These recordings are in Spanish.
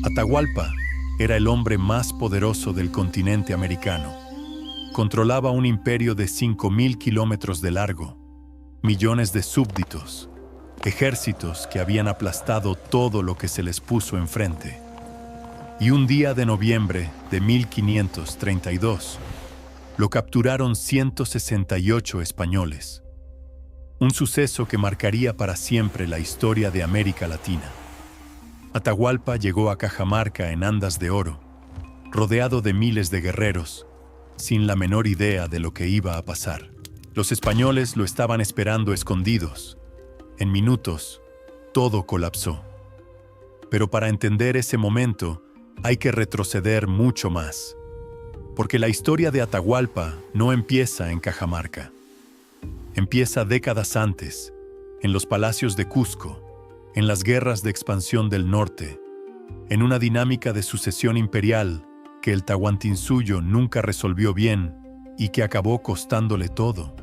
Atahualpa era el hombre más poderoso del continente americano. Controlaba un imperio de 5.000 kilómetros de largo, millones de súbditos, ejércitos que habían aplastado todo lo que se les puso enfrente. Y un día de noviembre de 1532, lo capturaron 168 españoles. Un suceso que marcaría para siempre la historia de América Latina. Atahualpa llegó a Cajamarca en andas de oro, rodeado de miles de guerreros, sin la menor idea de lo que iba a pasar. Los españoles lo estaban esperando escondidos. En minutos, todo colapsó. Pero para entender ese momento, hay que retroceder mucho más. Porque la historia de Atahualpa no empieza en Cajamarca. Empieza décadas antes, en los palacios de Cusco, en las guerras de expansión del norte, en una dinámica de sucesión imperial que el Tahuantinsuyo nunca resolvió bien y que acabó costándole todo.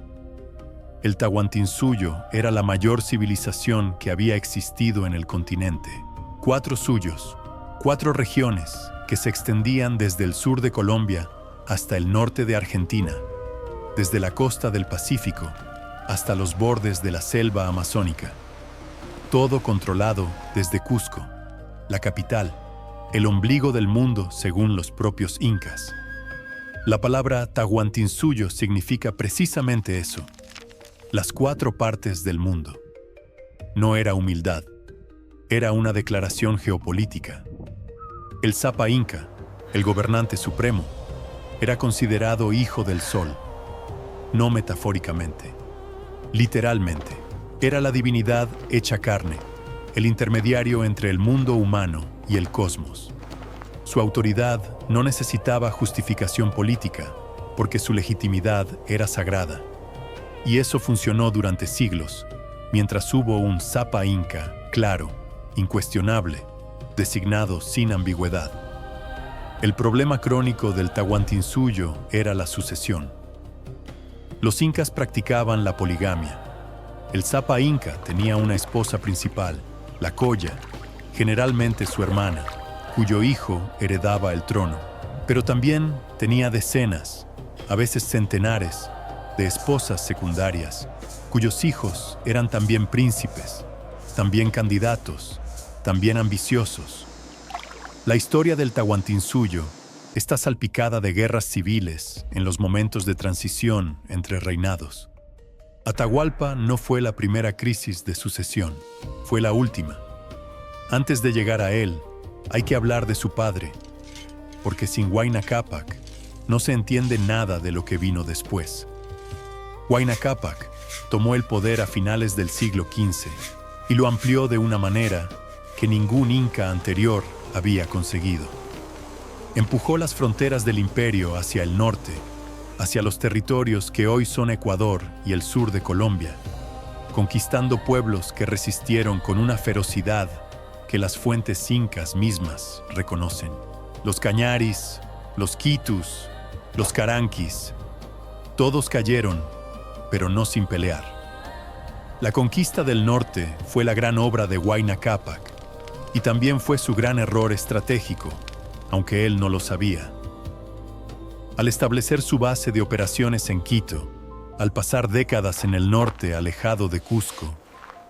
El Tahuantinsuyo era la mayor civilización que había existido en el continente. 4 suyos, 4 regiones que se extendían desde el sur de Colombia hasta el norte de Argentina, desde la costa del Pacífico hasta los bordes de la selva amazónica. Todo controlado desde Cusco, la capital, el ombligo del mundo según los propios incas. La palabra Tahuantinsuyo significa precisamente eso, las 4 partes del mundo. No era humildad, era una declaración geopolítica. El Zapa Inca, el gobernante supremo, era considerado hijo del sol, no metafóricamente, literalmente. Era la divinidad hecha carne, el intermediario entre el mundo humano y el cosmos. Su autoridad no necesitaba justificación política, porque su legitimidad era sagrada. Y eso funcionó durante siglos, mientras hubo un Zapa Inca claro, incuestionable, designado sin ambigüedad. El problema crónico del Tahuantinsuyo era la sucesión. Los incas practicaban la poligamia. El Zapa Inca tenía una esposa principal, la Colla, generalmente su hermana, cuyo hijo heredaba el trono. Pero también tenía decenas, a veces centenares, de esposas secundarias, cuyos hijos eran también príncipes, también candidatos, también ambiciosos. La historia del Tahuantinsuyo está salpicada de guerras civiles en los momentos de transición entre reinados. Atahualpa no fue la primera crisis de sucesión, fue la última. Antes de llegar a él, hay que hablar de su padre, porque sin Huayna Cápac no se entiende nada de lo que vino después. Huayna Cápac tomó el poder a finales del siglo XV y lo amplió de una manera que ningún inca anterior había conseguido. Empujó las fronteras del imperio hacia el norte, hacia los territorios que hoy son Ecuador y el sur de Colombia, conquistando pueblos que resistieron con una ferocidad que las fuentes incas mismas reconocen. Los cañaris, los quitus, los caranquis, todos cayeron, pero no sin pelear. La conquista del norte fue la gran obra de Huayna Cápac y también fue su gran error estratégico, aunque él no lo sabía. Al establecer su base de operaciones en Quito, al pasar décadas en el norte alejado de Cusco,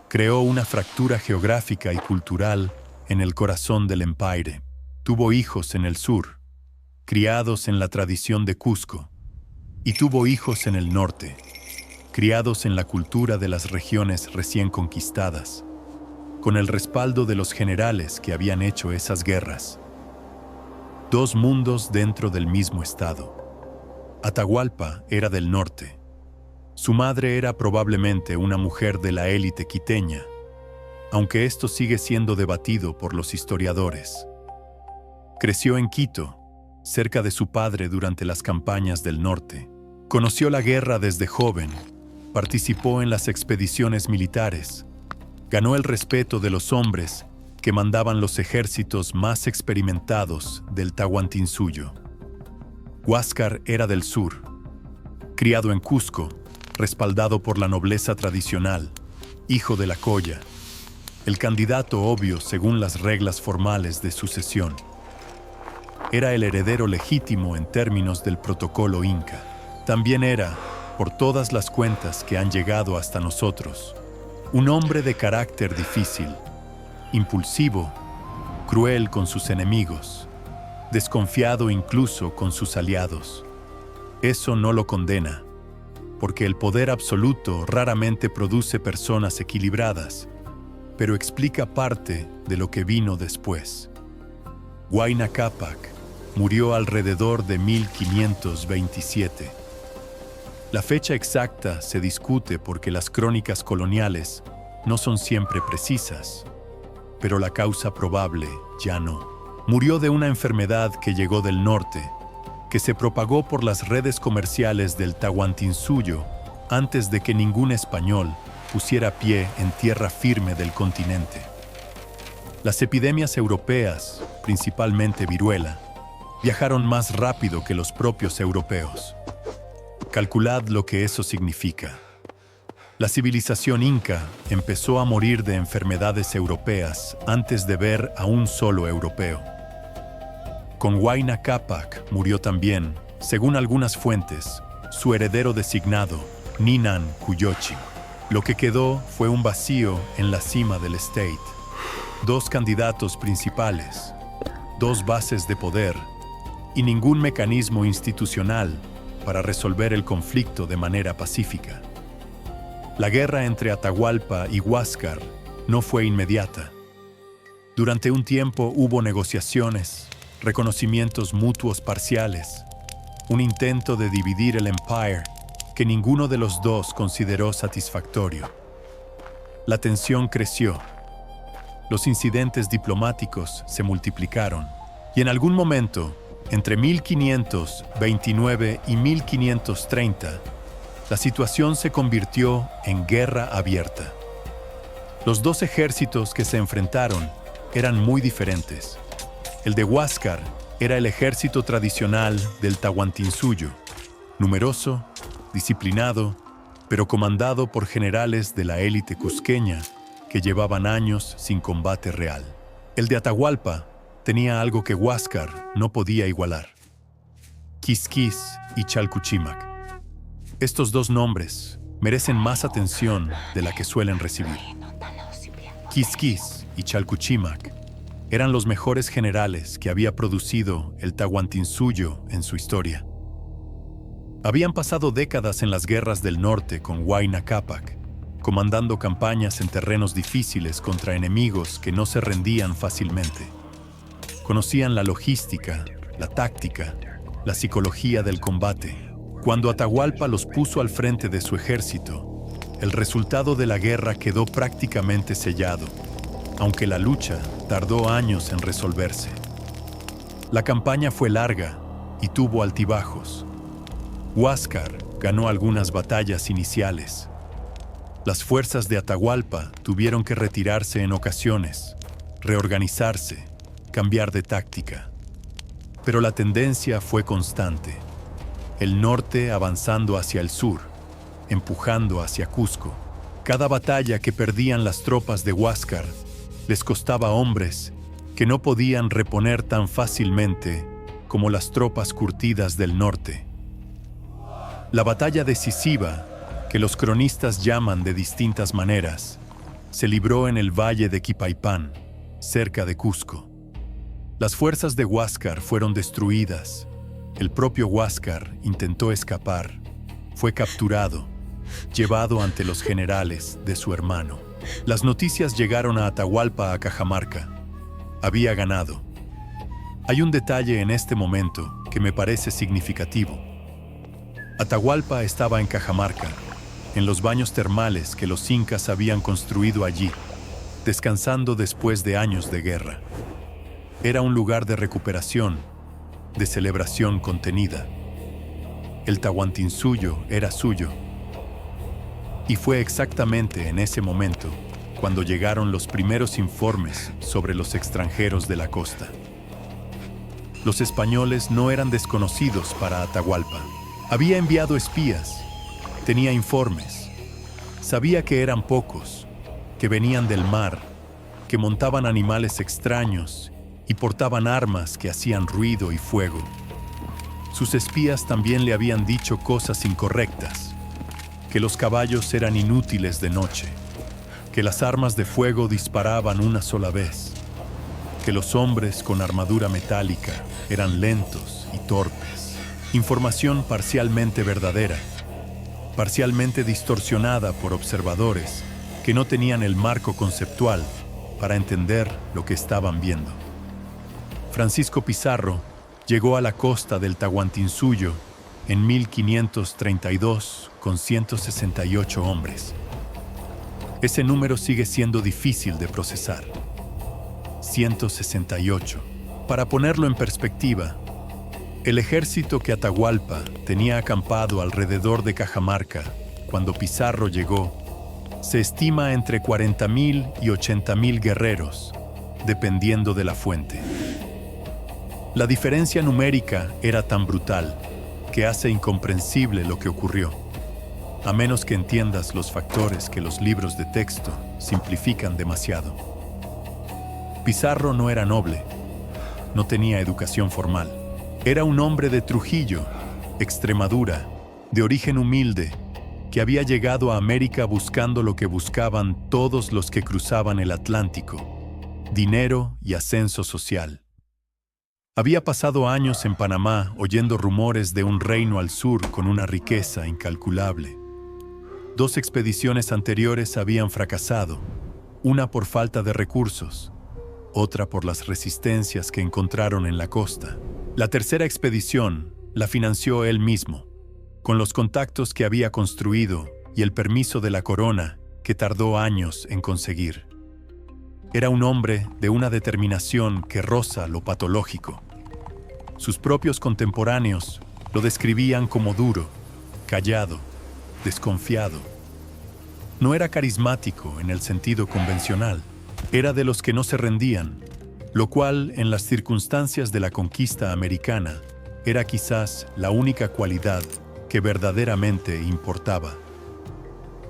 creó una fractura geográfica y cultural en el corazón del empire. Tuvo hijos en el sur, criados en la tradición de Cusco, y tuvo hijos en el norte, criados en la cultura de las regiones recién conquistadas, con el respaldo de los generales que habían hecho esas guerras. 2 mundos dentro del mismo estado. Atahualpa era del norte. Su madre era probablemente una mujer de la élite quiteña, aunque esto sigue siendo debatido por los historiadores. Creció en Quito, cerca de su padre durante las campañas del norte. Conoció la guerra desde joven, participó en las expediciones militares, ganó el respeto de los hombres que mandaban los ejércitos más experimentados del Tahuantinsuyo. Huáscar era del sur, criado en Cusco, respaldado por la nobleza tradicional, hijo de la Colla. el candidato obvio según las reglas formales de sucesión. Era el heredero legítimo en términos del protocolo inca. También era, por todas las cuentas que han llegado hasta nosotros, un hombre de carácter difícil, impulsivo, cruel con sus enemigos, desconfiado incluso con sus aliados. Eso no lo condena, porque el poder absoluto raramente produce personas equilibradas, pero explica parte de lo que vino después. Huayna Cápac murió alrededor de 1527. La fecha exacta se discute porque las crónicas coloniales no son siempre precisas, pero la causa probable ya no. Murió de una enfermedad que llegó del norte, que se propagó por las redes comerciales del Tahuantinsuyo antes de que ningún español pusiera pie en tierra firme del continente. Las epidemias europeas, principalmente viruela, viajaron más rápido que los propios europeos. Calculad lo que eso significa. La civilización inca empezó a morir de enfermedades europeas antes de ver a un solo europeo. Con Huayna Cápac murió también, según algunas fuentes, su heredero designado, Ninan Cuyochi. Lo que quedó fue un vacío en la cima del state. Dos candidatos principales, dos bases de poder y ningún mecanismo institucional para resolver el conflicto de manera pacífica. La guerra entre Atahualpa y Huáscar no fue inmediata. Durante un tiempo hubo negociaciones, reconocimientos mutuos parciales, un intento de dividir el empire que ninguno de los dos consideró satisfactorio. La tensión creció. Los incidentes diplomáticos se multiplicaron y en algún momento, entre 1529 y 1530, la situación se convirtió en guerra abierta. Los dos ejércitos que se enfrentaron eran muy diferentes. El de Huáscar era el ejército tradicional del Tahuantinsuyo, numeroso, disciplinado, pero comandado por generales de la élite cusqueña que llevaban años sin combate real. El de Atahualpa tenía algo que Huáscar no podía igualar: Quisquis y Chalcuchimac. Estos dos nombres merecen más atención de la que suelen recibir. Quisquis y Chalcuchimac eran los mejores generales que había producido el Tahuantinsuyo en su historia. Habían pasado décadas en las guerras del norte con Huayna Cápac, comandando campañas en terrenos difíciles contra enemigos que no se rendían fácilmente. Conocían la logística, la táctica, la psicología del combate. Cuando Atahualpa los puso al frente de su ejército, el resultado de la guerra quedó prácticamente sellado, aunque la lucha tardó años en resolverse. La campaña fue larga y tuvo altibajos. Huáscar ganó algunas batallas iniciales. Las fuerzas de Atahualpa tuvieron que retirarse en ocasiones, reorganizarse, cambiar de táctica. Pero la tendencia fue constante. El norte avanzando hacia el sur, empujando hacia Cusco. Cada batalla que perdían las tropas de Huáscar les costaba hombres que no podían reponer tan fácilmente como las tropas curtidas del norte. La batalla decisiva, que los cronistas llaman de distintas maneras, se libró en el valle de Quipaipán, cerca de Cusco. Las fuerzas de Huáscar fueron destruidas. El propio Huáscar intentó escapar. Fue capturado, llevado ante los generales de su hermano. Las noticias llegaron a Atahualpa a Cajamarca. Había ganado. Hay un detalle en este momento que me parece significativo. Atahualpa estaba en Cajamarca, en los baños termales que los incas habían construido allí, descansando después de años de guerra. Era un lugar de recuperación, de celebración contenida. El Tahuantinsuyo era suyo. Y fue exactamente en ese momento cuando llegaron los primeros informes sobre los extranjeros de la costa. Los españoles no eran desconocidos para Atahualpa. Había enviado espías, tenía informes, sabía que eran pocos, que venían del mar que montaban animales extraños y portaban armas que hacían ruido y fuego. Sus espías también le habían dicho cosas incorrectas, que los caballos eran inútiles de noche, que las armas de fuego disparaban una sola vez, que los hombres con armadura metálica eran lentos y torpes. Información parcialmente verdadera, parcialmente distorsionada por observadores que no tenían el marco conceptual para entender lo que estaban viendo. Francisco Pizarro llegó a la costa del Tahuantinsuyo en 1532 con 168 hombres. Ese número sigue siendo difícil de procesar. 168. Para ponerlo en perspectiva, el ejército que Atahualpa tenía acampado alrededor de Cajamarca cuando Pizarro llegó se estima entre 40,000 y 80,000 guerreros, dependiendo de la fuente. La diferencia numérica era tan brutal que hace incomprensible lo que ocurrió, a menos que entiendas los factores que los libros de texto simplifican demasiado. Pizarro no era noble, no tenía educación formal. Era un hombre de Trujillo, Extremadura, de origen humilde, que había llegado a América buscando lo que buscaban todos los que cruzaban el Atlántico: dinero y ascenso social. Había pasado años en Panamá oyendo rumores de un reino al sur con una riqueza incalculable. 2 expediciones anteriores habían fracasado, una por falta de recursos, otra por las resistencias que encontraron en la costa. La tercera expedición la financió él mismo, con los contactos que había construido y el permiso de la corona que tardó años en conseguir. Era un hombre de una determinación que roza lo patológico. Sus propios contemporáneos lo describían como duro, callado, desconfiado. No era carismático en el sentido convencional, era de los que no se rendían, lo cual, en las circunstancias de la conquista americana, era quizás la única cualidad que verdaderamente importaba.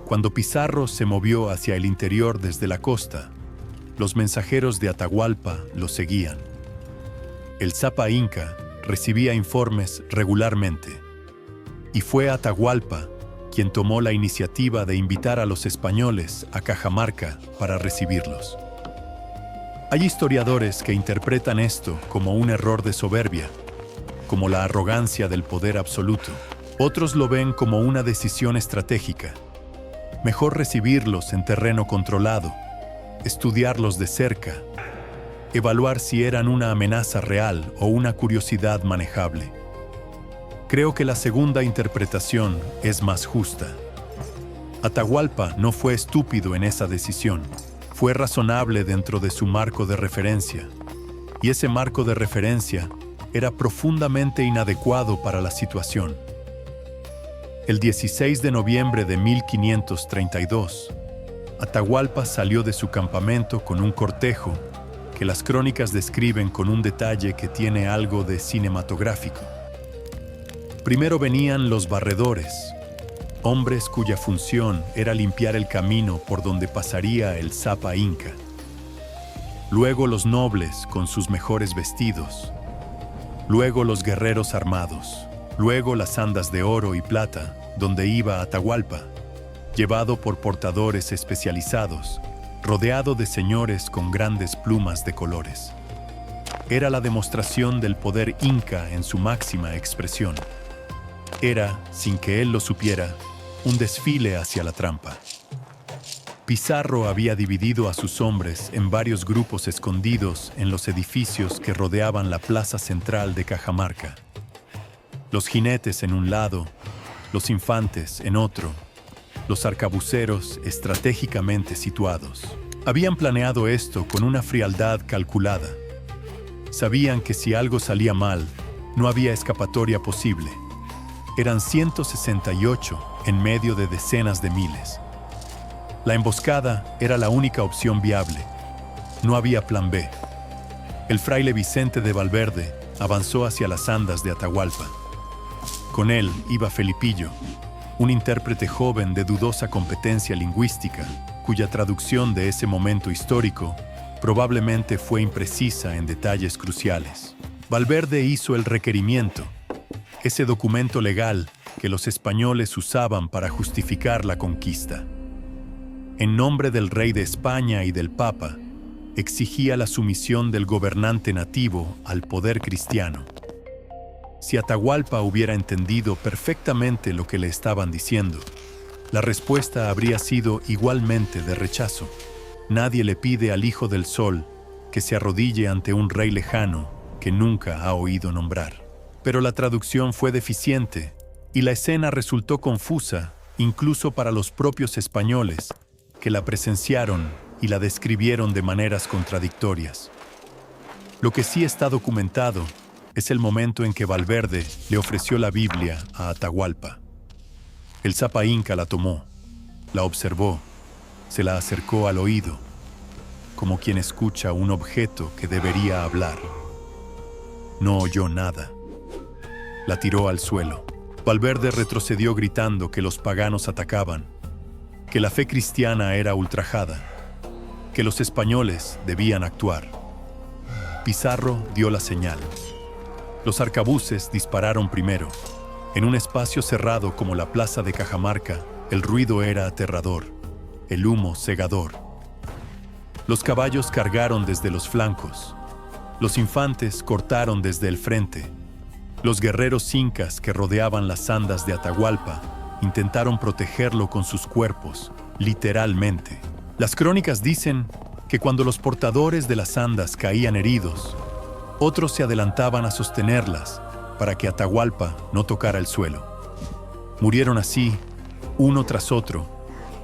Cuando Pizarro se movió hacia el interior desde la costa, los mensajeros de Atahualpa lo seguían. El Zapa Inca recibía informes regularmente, y fue Atahualpa quien tomó la iniciativa de invitar a los españoles a Cajamarca para recibirlos. Hay historiadores que interpretan esto como un error de soberbia, como la arrogancia del poder absoluto. Otros lo ven como una decisión estratégica. Mejor recibirlos en terreno controlado, estudiarlos de cerca, evaluar si eran una amenaza real o una curiosidad manejable. Creo que la segunda interpretación es más justa. Atahualpa no fue estúpido en esa decisión, fue razonable dentro de su marco de referencia, y ese marco de referencia era profundamente inadecuado para la situación. El 16 de noviembre de 1532, Atahualpa salió de su campamento con un cortejo que las crónicas describen con un detalle que tiene algo de cinematográfico. Primero venían los barredores, hombres cuya función era limpiar el camino por donde pasaría el Zapa Inca. Luego los nobles con sus mejores vestidos. Luego los guerreros armados. Luego las andas de oro y plata, donde iba Atahualpa, llevado por portadores especializados, rodeado de señores con grandes plumas de colores. Era la demostración del poder inca en su máxima expresión. Era, sin que él lo supiera, un desfile hacia la trampa. Pizarro había dividido a sus hombres en varios grupos escondidos en los edificios que rodeaban la plaza central de Cajamarca. Los jinetes en un lado, los infantes en otro, los arcabuceros estratégicamente situados. Habían planeado esto con una frialdad calculada. Sabían que si algo salía mal, no había escapatoria posible. Eran 168 en medio de decenas de miles. La emboscada era la única opción viable. No había plan B. El fraile Vicente de Valverde avanzó hacia las andas de Atahualpa. Con él iba Felipillo, un intérprete joven de dudosa competencia lingüística, cuya traducción de ese momento histórico probablemente fue imprecisa en detalles cruciales. Valverde hizo el requerimiento, ese documento legal que los españoles usaban para justificar la conquista. En nombre del rey de España y del Papa, exigía la sumisión del gobernante nativo al poder cristiano. Si Atahualpa hubiera entendido perfectamente lo que le estaban diciendo, la respuesta habría sido igualmente de rechazo. Nadie le pide al Hijo del Sol que se arrodille ante un rey lejano que nunca ha oído nombrar. Pero la traducción fue deficiente y la escena resultó confusa incluso para los propios españoles, que la presenciaron y la describieron de maneras contradictorias. Lo que sí está documentado es el momento en que Valverde le ofreció la Biblia a Atahualpa. El Sapa Inca la tomó, la observó, se la acercó al oído, como quien escucha un objeto que debería hablar. No oyó nada. La tiró al suelo. Valverde retrocedió gritando que los paganos atacaban, que la fe cristiana era ultrajada, que los españoles debían actuar. Pizarro dio la señal. Los arcabuces dispararon primero. En un espacio cerrado como la plaza de Cajamarca, el ruido era aterrador, el humo cegador. Los caballos cargaron desde los flancos. Los infantes cortaron desde el frente. Los guerreros incas que rodeaban las andas de Atahualpa intentaron protegerlo con sus cuerpos, literalmente. Las crónicas dicen que cuando los portadores de las andas caían heridos, otros se adelantaban a sostenerlas para que Atahualpa no tocara el suelo. Murieron así, uno tras otro,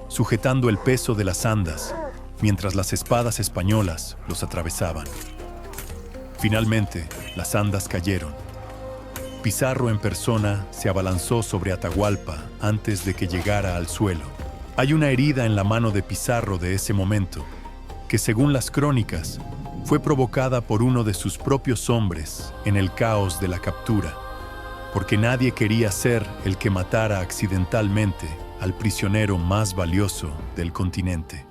sujetando el peso de las andas, mientras las espadas españolas los atravesaban. Finalmente, las andas cayeron. Pizarro en persona se abalanzó sobre Atahualpa antes de que llegara al suelo. Hay una herida en la mano de Pizarro de ese momento, que según las crónicas, fue provocada por uno de sus propios hombres en el caos de la captura, porque nadie quería ser el que matara accidentalmente al prisionero más valioso del continente.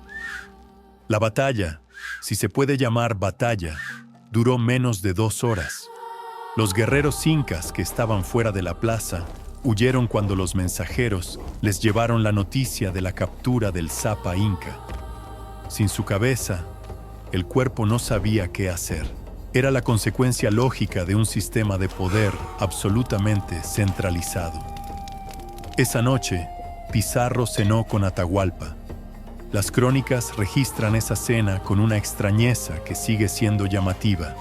La batalla, si se puede llamar batalla, duró menos de 2 horas. Los guerreros incas que estaban fuera de la plaza huyeron cuando los mensajeros les llevaron la noticia de la captura del Sapa Inca. Sin su cabeza, el cuerpo no sabía qué hacer. Era la consecuencia lógica de un sistema de poder absolutamente centralizado. Esa noche, Pizarro cenó con Atahualpa. Las crónicas registran esa cena con una extrañeza que sigue siendo llamativa.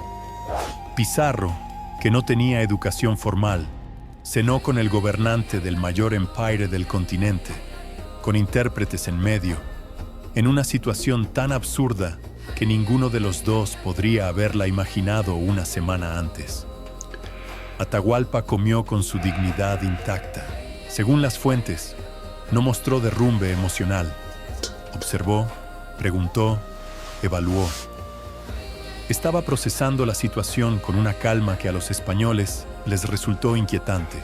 Pizarro, que no tenía educación formal, cenó con el gobernante del mayor empire del continente, con intérpretes en medio, en una situación tan absurda que ninguno de los dos podría haberla imaginado una semana antes. Atahualpa comió con su dignidad intacta. Según las fuentes, no mostró derrumbe emocional. Observó, preguntó, evaluó. Estaba procesando la situación con una calma que a los españoles les resultó inquietante.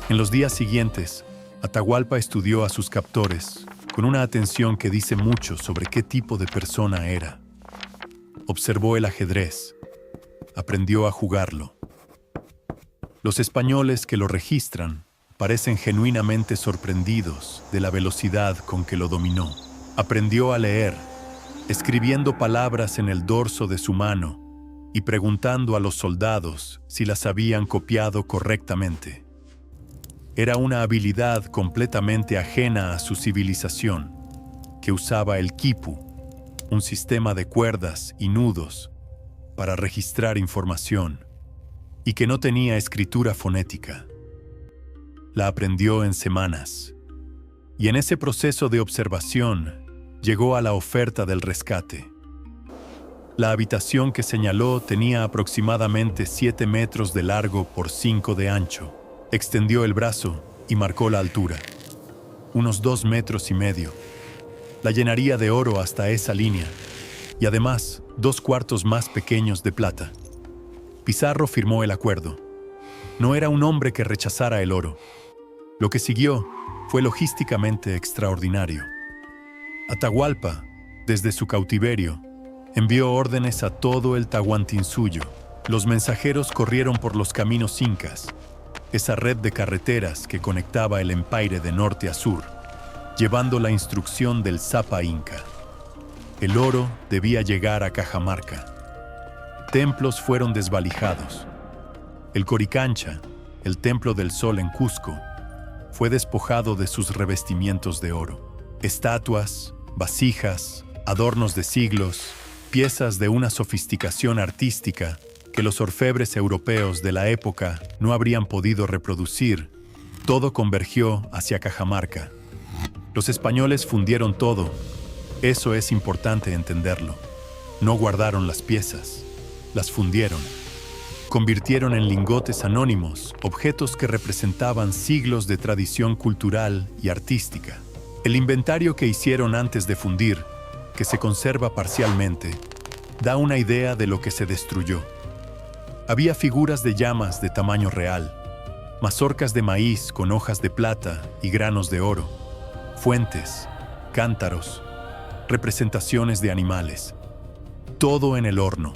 En los días siguientes, Atahualpa estudió a sus captores con una atención que dice mucho sobre qué tipo de persona era. Observó el ajedrez, aprendió a jugarlo. Los españoles que lo registran parecen genuinamente sorprendidos de la velocidad con que lo dominó. Aprendió a leer, escribiendo palabras en el dorso de su mano y preguntando a los soldados si las habían copiado correctamente. Era una habilidad completamente ajena a su civilización, que usaba el quipu, un sistema de cuerdas y nudos para registrar información, y que no tenía escritura fonética. La aprendió en semanas, y en ese proceso de observación llegó a la oferta del rescate. La habitación que señaló tenía aproximadamente 7 metros de largo por 5 de ancho. Extendió el brazo y marcó la altura. Unos 2,5 metros. La llenaría de oro hasta esa línea, y además 2 cuartos más pequeños de plata. Pizarro firmó el acuerdo. No era un hombre que rechazara el oro. Lo que siguió fue logísticamente extraordinario. Atahualpa, desde su cautiverio, Envió órdenes a todo el Tahuantinsuyo. Los mensajeros corrieron por los caminos incas, esa red de carreteras que conectaba el Empire de norte a sur, llevando la instrucción del Zapa Inca. El oro debía llegar a Cajamarca. Templos fueron desvalijados. El Coricancha, el templo del sol en Cusco, fue despojado de sus revestimientos de oro. Estatuas, vasijas, adornos de siglos, piezas de una sofisticación artística que los orfebres europeos de la época no habrían podido reproducir, todo convergió hacia Cajamarca. Los españoles fundieron todo. Eso es importante entenderlo. No guardaron las piezas, las fundieron. Convirtieron en lingotes anónimos objetos que representaban siglos de tradición cultural y artística. El inventario que hicieron antes de fundir, que se conserva parcialmente, da una idea de lo que se destruyó. Había figuras de llamas de tamaño real, mazorcas de maíz con hojas de plata y granos de oro, fuentes, cántaros, representaciones de animales, todo en el horno.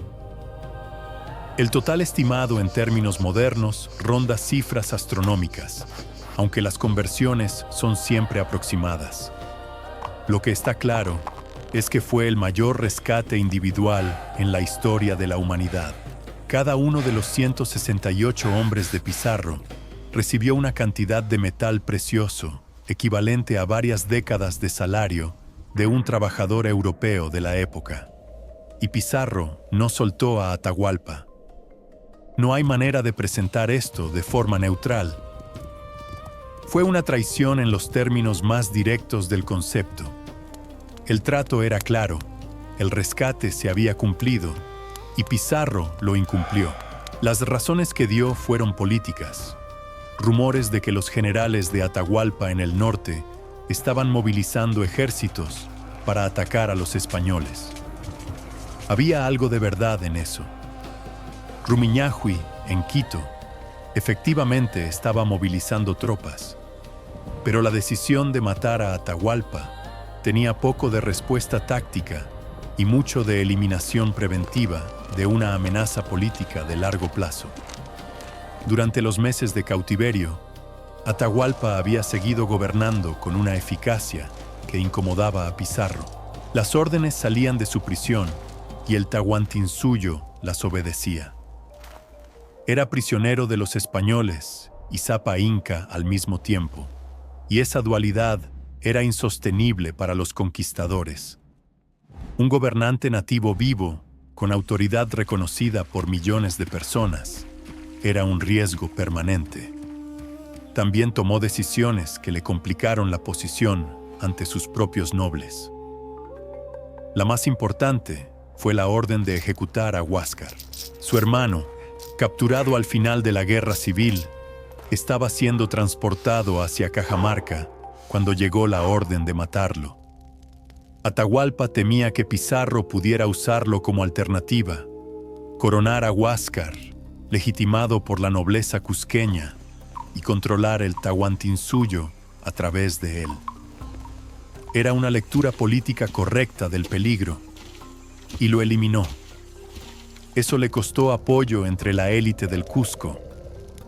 El total estimado en términos modernos ronda cifras astronómicas, aunque las conversiones son siempre aproximadas. Lo que está claro es que fue el mayor rescate individual en la historia de la humanidad. Cada uno de los 168 hombres de Pizarro recibió una cantidad de metal precioso, equivalente a varias décadas de salario de un trabajador europeo de la época. Y Pizarro no soltó a Atahualpa. No hay manera de presentar esto de forma neutral. Fue una traición en los términos más directos del concepto. El trato era claro, el rescate se había cumplido, y Pizarro lo incumplió. Las razones que dio fueron políticas. Rumores de que los generales de Atahualpa en el norte estaban movilizando ejércitos para atacar a los españoles. Había algo de verdad en eso. Rumiñahui, en Quito, efectivamente estaba movilizando tropas, pero la decisión de matar a Atahualpa tenía poco de respuesta táctica y mucho de eliminación preventiva de una amenaza política de largo plazo. Durante los meses de cautiverio, Atahualpa había seguido gobernando con una eficacia que incomodaba a Pizarro. Las órdenes salían de su prisión y el Tahuantinsuyo las obedecía. Era prisionero de los españoles y Zapa Inca al mismo tiempo, y esa dualidad era insostenible para los conquistadores. Un gobernante nativo vivo, con autoridad reconocida por millones de personas, era un riesgo permanente. También tomó decisiones que le complicaron la posición ante sus propios nobles. La más importante fue la orden de ejecutar a Huáscar. Su hermano, capturado al final de la guerra civil, estaba siendo transportado hacia Cajamarca cuando llegó la orden de matarlo. Atahualpa temía que Pizarro pudiera usarlo como alternativa, coronar a Huáscar, legitimado por la nobleza cusqueña, y controlar el Tahuantinsuyo a través de él. Era una lectura política correcta del peligro, y lo eliminó. Eso le costó apoyo entre la élite del Cusco,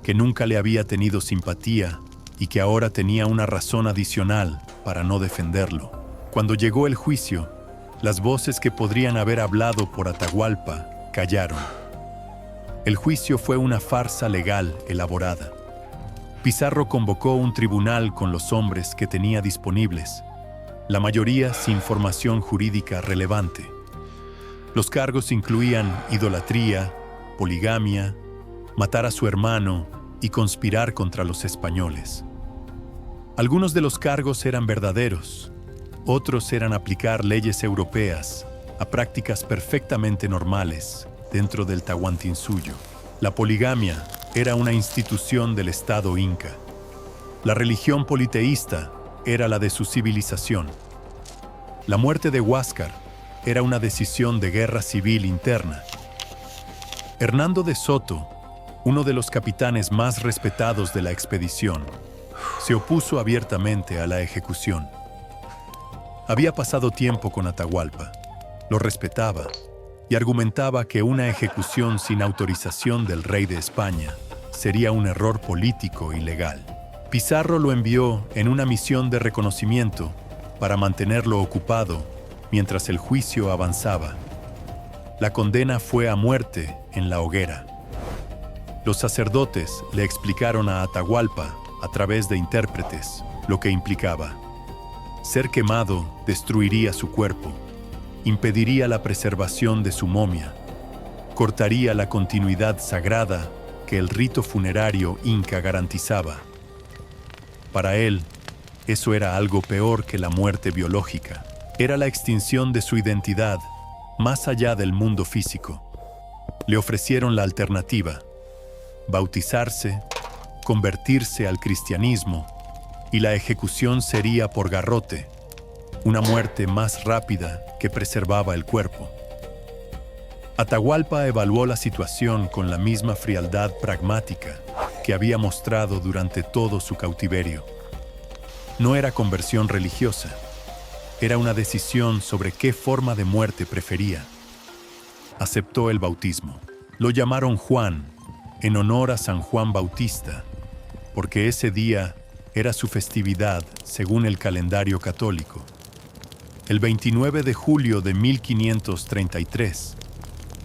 que nunca le había tenido simpatía y que ahora tenía una razón adicional para no defenderlo. Cuando llegó el juicio, las voces que podrían haber hablado por Atahualpa callaron. El juicio fue una farsa legal elaborada. Pizarro convocó un tribunal con los hombres que tenía disponibles, la mayoría sin formación jurídica relevante. Los cargos incluían idolatría, poligamia, matar a su hermano y conspirar contra los españoles. Algunos de los cargos eran verdaderos, otros eran aplicar leyes europeas a prácticas perfectamente normales dentro del Tahuantinsuyo. La poligamia era una institución del Estado inca. La religión politeísta era la de su civilización. La muerte de Huáscar era una decisión de guerra civil interna. Hernando de Soto, uno de los capitanes más respetados de la expedición, se opuso abiertamente a la ejecución. Había pasado tiempo con Atahualpa, lo respetaba y argumentaba que una ejecución sin autorización del rey de España sería un error político y legal. Pizarro lo envió en una misión de reconocimiento para mantenerlo ocupado mientras el juicio avanzaba. La condena fue a muerte en la hoguera. Los sacerdotes le explicaron a Atahualpa, a través de intérpretes, lo que implicaba. Ser quemado destruiría su cuerpo, impediría la preservación de su momia, cortaría la continuidad sagrada que el rito funerario inca garantizaba. Para él, eso era algo peor que la muerte biológica. Era la extinción de su identidad, más allá del mundo físico. Le ofrecieron la alternativa: bautizarse, convertirse al cristianismo, y la ejecución sería por garrote, una muerte más rápida que preservaba el cuerpo. Atahualpa evaluó la situación con la misma frialdad pragmática que había mostrado durante todo su cautiverio. No era conversión religiosa, era una decisión sobre qué forma de muerte prefería. Aceptó el bautismo. Lo llamaron Juan, en honor a San Juan Bautista, porque ese día era su festividad según el calendario católico. El 29 de julio de 1533,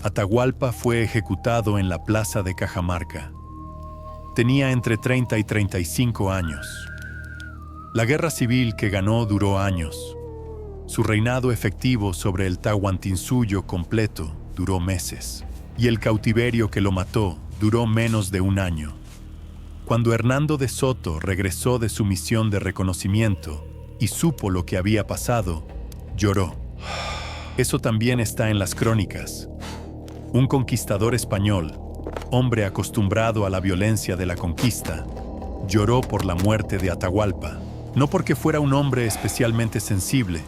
Atahualpa fue ejecutado en la plaza de Cajamarca. Tenía entre 30 y 35 años. La guerra civil que ganó duró años. Su reinado efectivo sobre el Tahuantinsuyo completo duró meses, y el cautiverio que lo mató duró menos de un año. Cuando Hernando de Soto regresó de su misión de reconocimiento y supo lo que había pasado, lloró. Eso también está en las crónicas. Un conquistador español, hombre acostumbrado a la violencia de la conquista, lloró por la muerte de Atahualpa, no porque fuera un hombre especialmente sensible,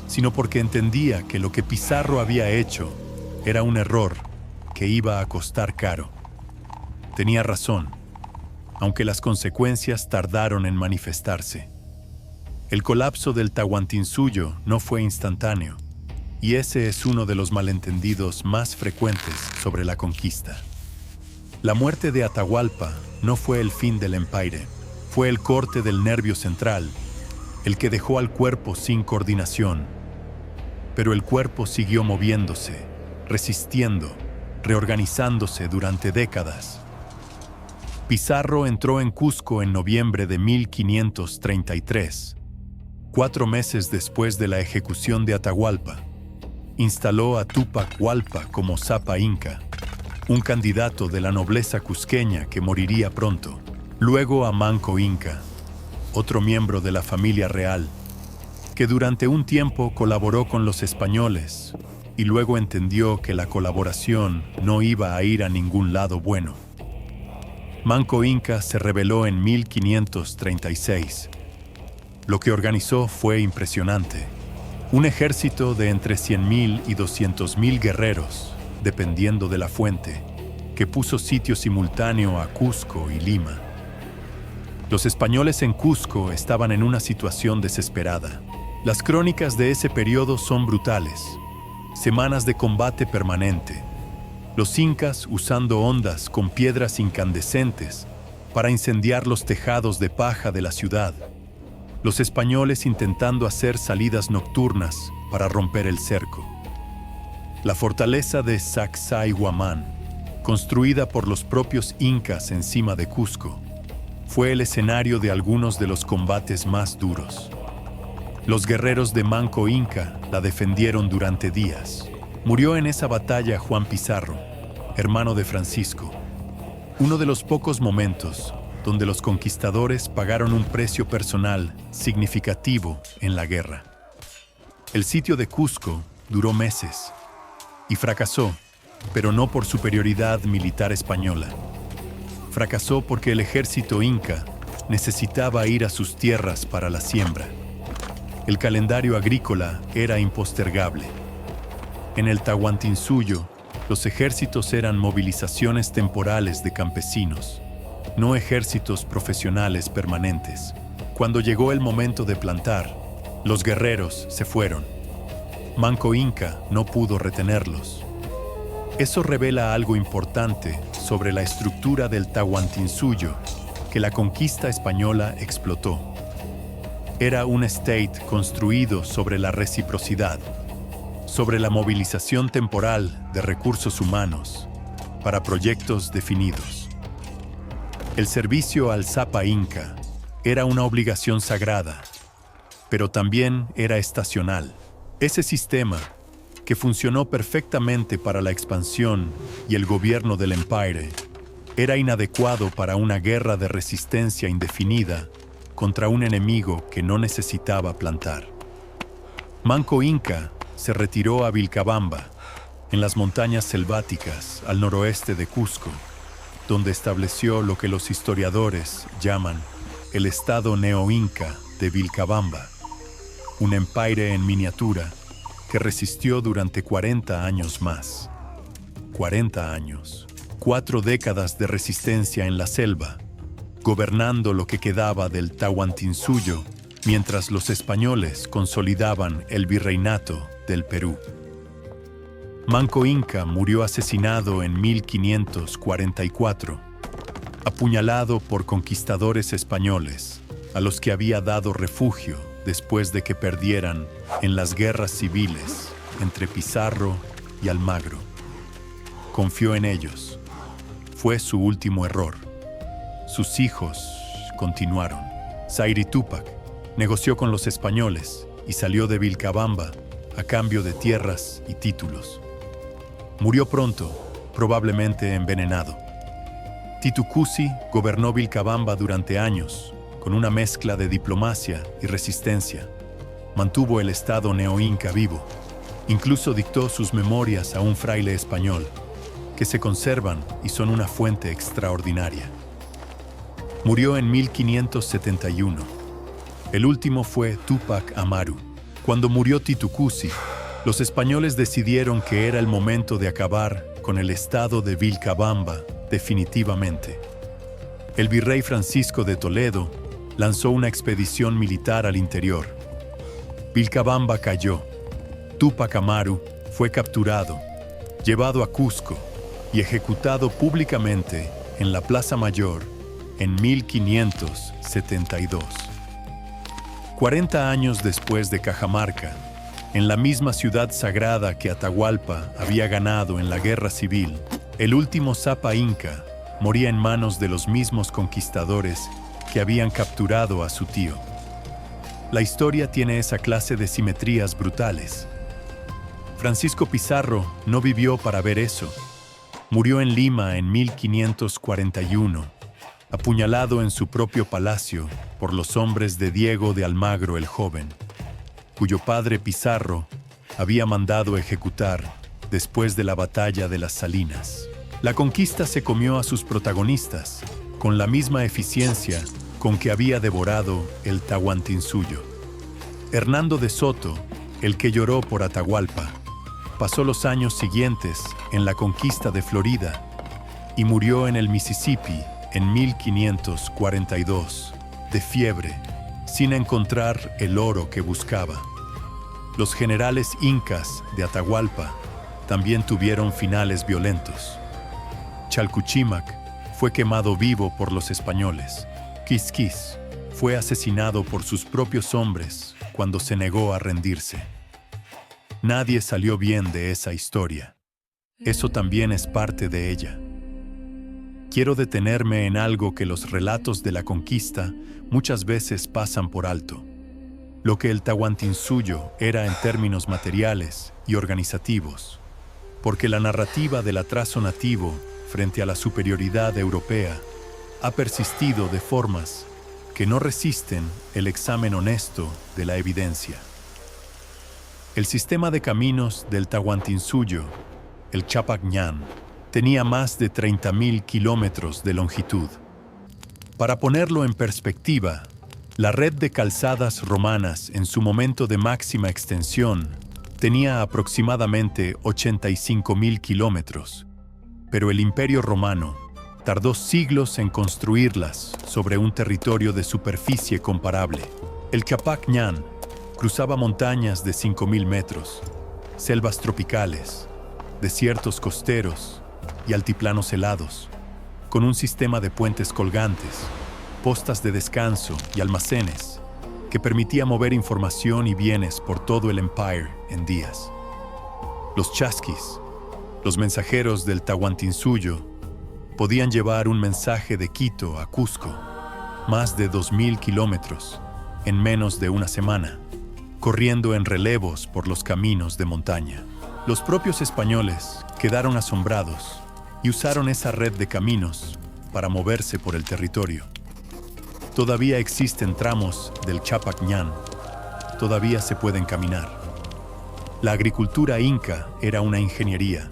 sino porque entendía que lo que Pizarro había hecho era un error que iba a costar caro. Tenía razón, aunque las consecuencias tardaron en manifestarse. El colapso del Tahuantinsuyo no fue instantáneo, y ese es uno de los malentendidos más frecuentes sobre la conquista. La muerte de Atahualpa no fue el fin del empire, fue el corte del nervio central, el que dejó al cuerpo sin coordinación. Pero el cuerpo siguió moviéndose, resistiendo, reorganizándose durante décadas. Pizarro entró en Cusco en noviembre de 1533, 4 meses después de la ejecución de Atahualpa. Instaló a Túpac Hualpa como Zapa Inca, un candidato de la nobleza cusqueña que moriría pronto. Luego a Manco Inca, otro miembro de la familia real, que durante un tiempo colaboró con los españoles y luego entendió que la colaboración no iba a ir a ningún lado bueno. Manco Inca se rebeló en 1536. Lo que organizó fue impresionante. Un ejército de entre 100,000 y 200,000 guerreros, dependiendo de la fuente, que puso sitio simultáneo a Cusco y Lima. Los españoles en Cusco estaban en una situación desesperada. Las crónicas de ese periodo son brutales. Semanas de combate permanente. Los incas usando hondas con piedras incandescentes para incendiar los tejados de paja de la ciudad. Los españoles intentando hacer salidas nocturnas para romper el cerco. La fortaleza de Sacsayhuamán, construida por los propios incas encima de Cusco, fue el escenario de algunos de los combates más duros. Los guerreros de Manco Inca la defendieron durante días. Murió en esa batalla Juan Pizarro, hermano de Francisco, uno de los pocos momentos donde los conquistadores pagaron un precio personal significativo en la guerra. El sitio de Cusco duró meses y fracasó, pero no por superioridad militar española. Fracasó porque el ejército inca necesitaba ir a sus tierras para la siembra. El calendario agrícola era impostergable. En el Tahuantinsuyo, los ejércitos eran movilizaciones temporales de campesinos, no ejércitos profesionales permanentes. Cuando llegó el momento de plantar, los guerreros se fueron. Manco Inca no pudo retenerlos. Eso revela algo importante sobre la estructura del Tahuantinsuyo que la conquista española explotó. Era un state construido sobre la reciprocidad, sobre la movilización temporal de recursos humanos para proyectos definidos. El servicio al Zapa Inca era una obligación sagrada, pero también era estacional. Ese sistema, que funcionó perfectamente para la expansión y el gobierno del Empire, era inadecuado para una guerra de resistencia indefinida contra un enemigo que no necesitaba plantar. Manco Inca se retiró a Vilcabamba, en las montañas selváticas al noroeste de Cusco, donde estableció lo que los historiadores llaman el estado neo-inca de Vilcabamba, un empire en miniatura que resistió durante 40 años más. 40 años, 4 décadas de resistencia en la selva, gobernando lo que quedaba del Tahuantinsuyo, mientras los españoles consolidaban el virreinato del Perú. Manco Inca murió asesinado en 1544, apuñalado por conquistadores españoles, a los que había dado refugio después de que perdieran en las guerras civiles entre Pizarro y Almagro. Confió en ellos. Fue su último error. Sus hijos continuaron. Zaire Túpac negoció con los españoles y salió de Vilcabamba a cambio de tierras y títulos. Murió pronto, probablemente envenenado. Titu Cuzi gobernó Vilcabamba durante años, con una mezcla de diplomacia y resistencia. Mantuvo el estado neo-inca vivo. Incluso dictó sus memorias a un fraile español, que se conservan y son una fuente extraordinaria. Murió en 1571. El último fue Túpac Amaru. Cuando murió Titu Cuzi, los españoles decidieron que era el momento de acabar con el estado de Vilcabamba definitivamente. El virrey Francisco de Toledo lanzó una expedición militar al interior. Vilcabamba cayó. Túpac Amaru fue capturado, llevado a Cusco y ejecutado públicamente en la Plaza Mayor en 1572. 40 años después de Cajamarca, en la misma ciudad sagrada que Atahualpa había ganado en la guerra civil, el último Zapa Inca moría en manos de los mismos conquistadores que habían capturado a su tío. La historia tiene esa clase de simetrías brutales. Francisco Pizarro no vivió para ver eso. Murió en Lima en 1541, apuñalado en su propio palacio por los hombres de Diego de Almagro el Joven, cuyo padre Pizarro había mandado ejecutar después de la batalla de las Salinas. La conquista se comió a sus protagonistas con la misma eficiencia con que había devorado el Tahuantinsuyo. Hernando de Soto, el que lloró por Atahualpa, pasó los años siguientes en la conquista de Florida y murió en el Mississippi en 1542, de fiebre, sin encontrar el oro que buscaba. Los generales incas de Atahualpa también tuvieron finales violentos. Chalcuchimac fue quemado vivo por los españoles. Quisquis fue asesinado por sus propios hombres cuando se negó a rendirse. Nadie salió bien de esa historia. Eso también es parte de ella. Quiero detenerme en algo que los relatos de la conquista muchas veces pasan por alto. Lo que el Tahuantinsuyo era en términos materiales y organizativos, porque la narrativa del atraso nativo frente a la superioridad europea ha persistido de formas que no resisten el examen honesto de la evidencia. El sistema de caminos del Tahuantinsuyo, el Chapacñán, tenía más de 30.000 kilómetros de longitud. Para ponerlo en perspectiva, la red de calzadas romanas en su momento de máxima extensión tenía aproximadamente 85.000 kilómetros, pero el Imperio Romano tardó siglos en construirlas sobre un territorio de superficie comparable. El Chapacñán cruzaba montañas de 5.000 metros, selvas tropicales, desiertos costeros y altiplanos helados, con un sistema de puentes colgantes, postas de descanso y almacenes que permitía mover información y bienes por todo el Empire en días. Los chasquis, los mensajeros del Tahuantinsuyo, podían llevar un mensaje de Quito a Cusco, más de 2.000 kilómetros, en menos de una semana, corriendo en relevos por los caminos de montaña. Los propios españoles quedaron asombrados y usaron esa red de caminos para moverse por el territorio. Todavía existen tramos del Chapacñán, todavía se pueden caminar. La agricultura inca era una ingeniería.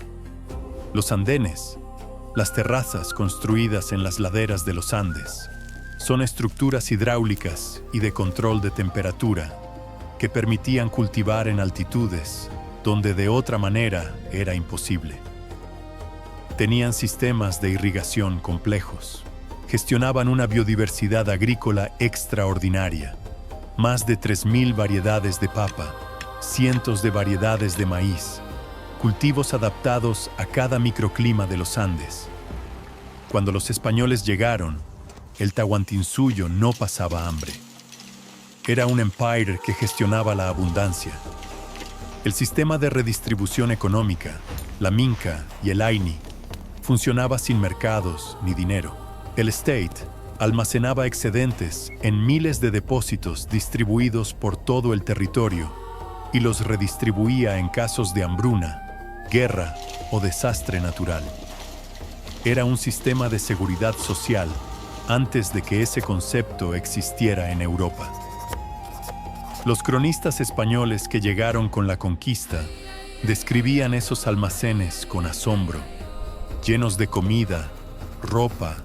Los andenes, las terrazas construidas en las laderas de los Andes, son estructuras hidráulicas y de control de temperatura que permitían cultivar en altitudes donde de otra manera era imposible. Tenían sistemas de irrigación complejos, gestionaban una biodiversidad agrícola extraordinaria, más de 3.000 variedades de papa, cientos de variedades de maíz, cultivos adaptados a cada microclima de los Andes. Cuando los españoles llegaron, el Tahuantinsuyo no pasaba hambre. Era un empire que gestionaba la abundancia. El sistema de redistribución económica, la minca y el aini, funcionaba sin mercados ni dinero. El state almacenaba excedentes en miles de depósitos distribuidos por todo el territorio y los redistribuía en casos de hambruna, guerra o desastre natural. Era un sistema de seguridad social antes de que ese concepto existiera en Europa. Los cronistas españoles que llegaron con la conquista describían esos almacenes con asombro, llenos de comida, ropa,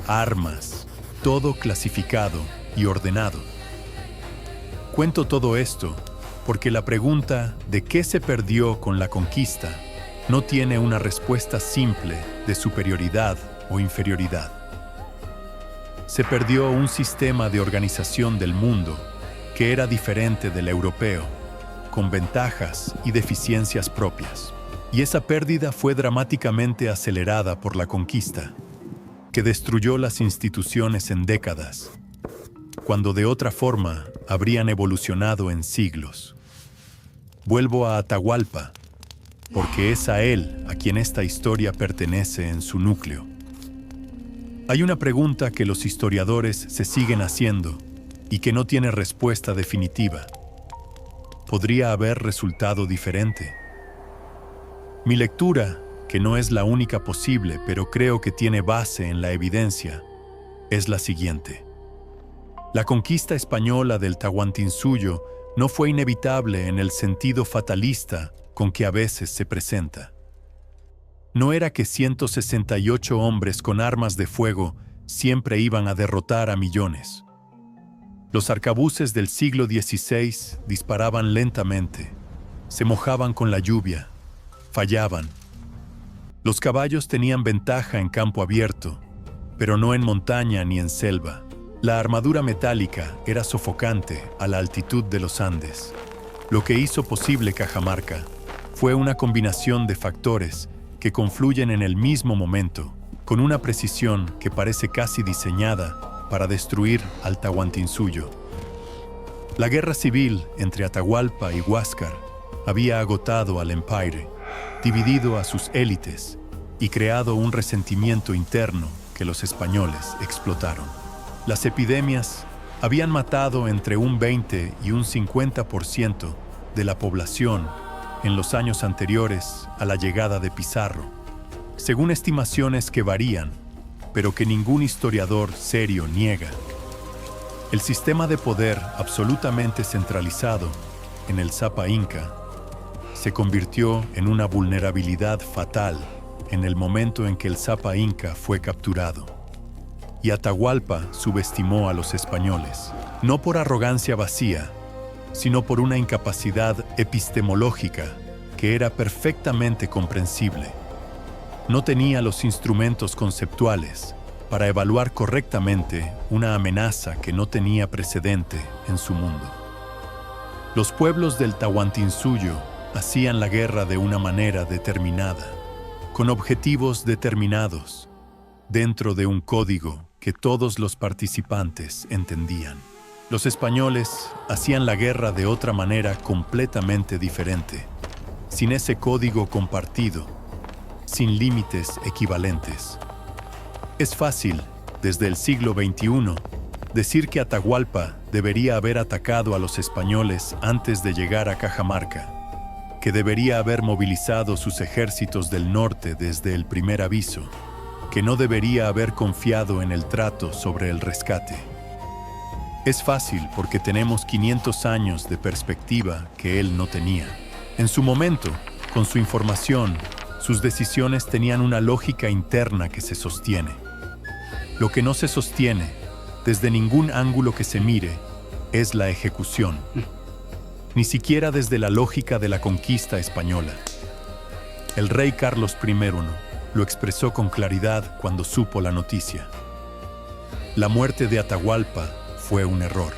armas, todo clasificado y ordenado. Cuento todo esto porque la pregunta de qué se perdió con la conquista no tiene una respuesta simple de superioridad o inferioridad. Se perdió un sistema de organización del mundo que era diferente del europeo, con ventajas y deficiencias propias. Y esa pérdida fue dramáticamente acelerada por la conquista, que destruyó las instituciones en décadas, cuando de otra forma habrían evolucionado en siglos. Vuelvo a Atahualpa, porque es a él a quien esta historia pertenece en su núcleo. Hay una pregunta que los historiadores se siguen haciendo y que no tiene respuesta definitiva. ¿Podría haber resultado diferente? Mi lectura, que no es la única posible, pero creo que tiene base en la evidencia, es la siguiente. La conquista española del Tahuantinsuyo no fue inevitable en el sentido fatalista con que a veces se presenta. No era que 168 hombres con armas de fuego siempre iban a derrotar a millones. Los arcabuces del siglo XVI disparaban lentamente, se mojaban con la lluvia, fallaban. Los caballos tenían ventaja en campo abierto, pero no en montaña ni en selva. La armadura metálica era sofocante a la altitud de los Andes. Lo que hizo posible Cajamarca fue una combinación de factores que confluyen en el mismo momento, con una precisión que parece casi diseñada para destruir al Tahuantinsuyo. La guerra civil entre Atahualpa y Huáscar había agotado al Empire, dividido a sus élites y creado un resentimiento interno que los españoles explotaron. Las epidemias habían matado entre un 20 y un 50% de la población en los años anteriores a la llegada de Pizarro, según estimaciones que varían, pero que ningún historiador serio niega. El sistema de poder absolutamente centralizado en el Zapa Inca se convirtió en una vulnerabilidad fatal en el momento en que el Zapa Inca fue capturado. Y Atahualpa subestimó a los españoles, no por arrogancia vacía, sino por una incapacidad epistemológica que era perfectamente comprensible. No tenía los instrumentos conceptuales para evaluar correctamente una amenaza que no tenía precedente en su mundo. Los pueblos del Tahuantinsuyo hacían la guerra de una manera determinada. con objetivos determinados, dentro de un código que todos los participantes entendían. Los españoles hacían la guerra de otra manera completamente diferente, sin ese código compartido, sin límites equivalentes. Es fácil, desde el siglo XXI, decir que Atahualpa debería haber atacado a los españoles antes de llegar a Cajamarca, que debería haber movilizado sus ejércitos del norte desde el primer aviso, que no debería haber confiado en el trato sobre el rescate. Es fácil porque tenemos 500 años de perspectiva que él no tenía. En su momento, con su información, sus decisiones tenían una lógica interna que se sostiene. Lo que no se sostiene, desde ningún ángulo que se mire, es la ejecución. Ni siquiera desde la lógica de la conquista española. El rey Carlos I lo expresó con claridad cuando supo la noticia. La muerte de Atahualpa fue un error.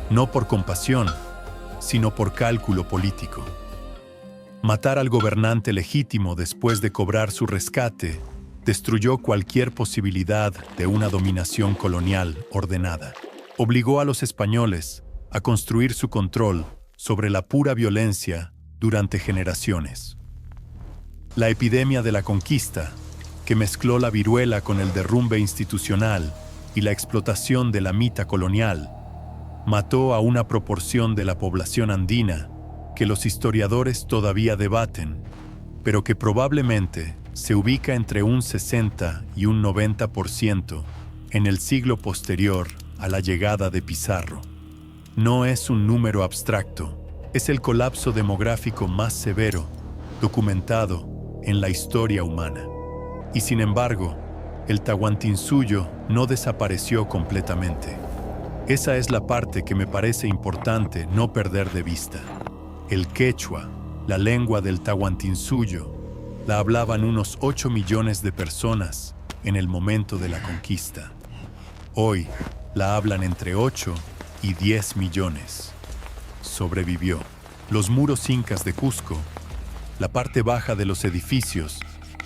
No por compasión, sino por cálculo político. Matar al gobernante legítimo después de cobrar su rescate destruyó cualquier posibilidad de una dominación colonial ordenada. Obligó a los españoles a construir su control sobre la pura violencia durante generaciones. La epidemia de la conquista, que mezcló la viruela con el derrumbe institucional y la explotación de la mita colonial, mató a una proporción de la población andina que los historiadores todavía debaten, pero que probablemente se ubica entre un 60 y un 90% en el siglo posterior a la llegada de Pizarro. No es un número abstracto, es el colapso demográfico más severo documentado en la historia humana. Y sin embargo, el Tahuantinsuyo no desapareció completamente. Esa es la parte que me parece importante no perder de vista. El quechua, la lengua del Tahuantinsuyo, la hablaban unos 8 millones de personas en el momento de la conquista. Hoy la hablan entre 8 y 10 millones. Sobrevivió. Los muros incas de Cusco, la parte baja de los edificios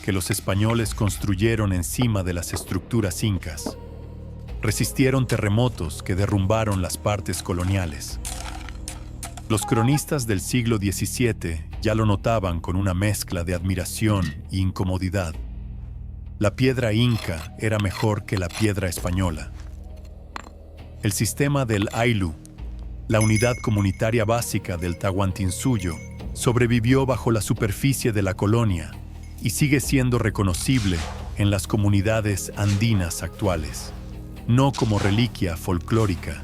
que los españoles construyeron encima de las estructuras incas, resistieron terremotos que derrumbaron las partes coloniales. Los cronistas del siglo XVII ya lo notaban con una mezcla de admiración e incomodidad. La piedra inca era mejor que la piedra española. El sistema del Ayllu, la unidad comunitaria básica del Tahuantinsuyo, sobrevivió bajo la superficie de la colonia y sigue siendo reconocible en las comunidades andinas actuales, no como reliquia folclórica,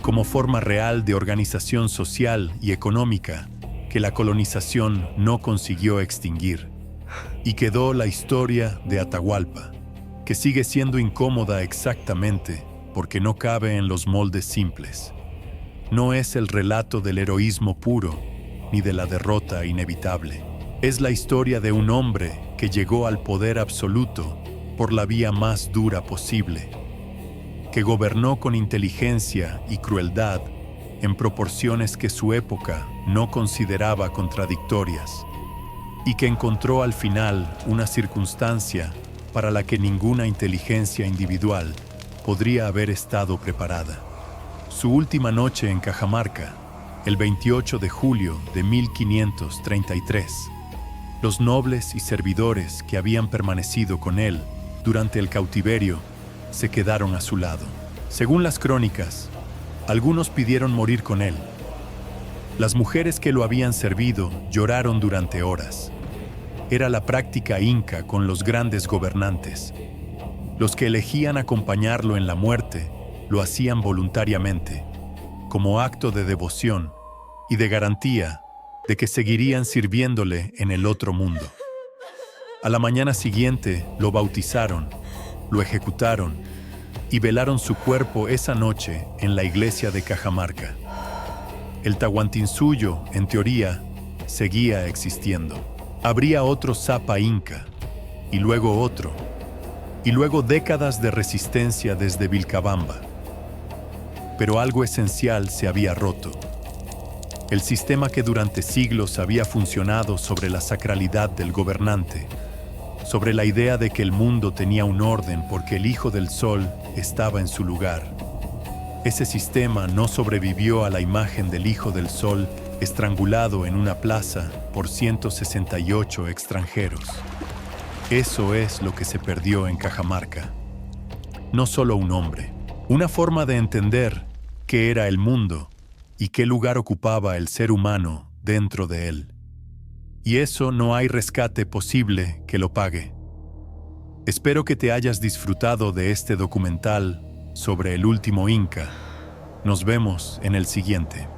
como forma real de organización social y económica que la colonización no consiguió extinguir. Y quedó la historia de Atahualpa, que sigue siendo incómoda exactamente porque no cabe en los moldes simples. No es el relato del heroísmo puro ni de la derrota inevitable. Es la historia de un hombre que llegó al poder absoluto por la vía más dura posible, que gobernó con inteligencia y crueldad en proporciones que su época no consideraba contradictorias, y que encontró al final una circunstancia para la que ninguna inteligencia individual podría haber estado preparada. Su última noche en Cajamarca, el 28 de julio de 1533, los nobles y servidores que habían permanecido con él durante el cautiverio se quedaron a su lado. Según las crónicas, algunos pidieron morir con él. Las mujeres que lo habían servido lloraron durante horas. Era la práctica inca con los grandes gobernantes. Los que elegían acompañarlo en la muerte lo hacían voluntariamente, como acto de devoción y de garantía de que seguirían sirviéndole en el otro mundo. A la mañana siguiente lo bautizaron, lo ejecutaron y velaron su cuerpo esa noche en la iglesia de Cajamarca. El Tahuantinsuyo, en teoría, seguía existiendo. Habría otro Zapa Inca, y luego otro, y luego décadas de resistencia desde Vilcabamba. Pero algo esencial se había roto. El sistema que durante siglos había funcionado sobre la sacralidad del gobernante, sobre la idea de que el mundo tenía un orden porque el Hijo del Sol estaba en su lugar. Ese sistema no sobrevivió a la imagen del Hijo del Sol estrangulado en una plaza por 168 extranjeros. Eso es lo que se perdió en Cajamarca. No solo un hombre, una forma de entender qué era el mundo y qué lugar ocupaba el ser humano dentro de él. Y eso no hay rescate posible que lo pague. Espero que te hayas disfrutado de este documental sobre el último Inca. Nos vemos en el siguiente.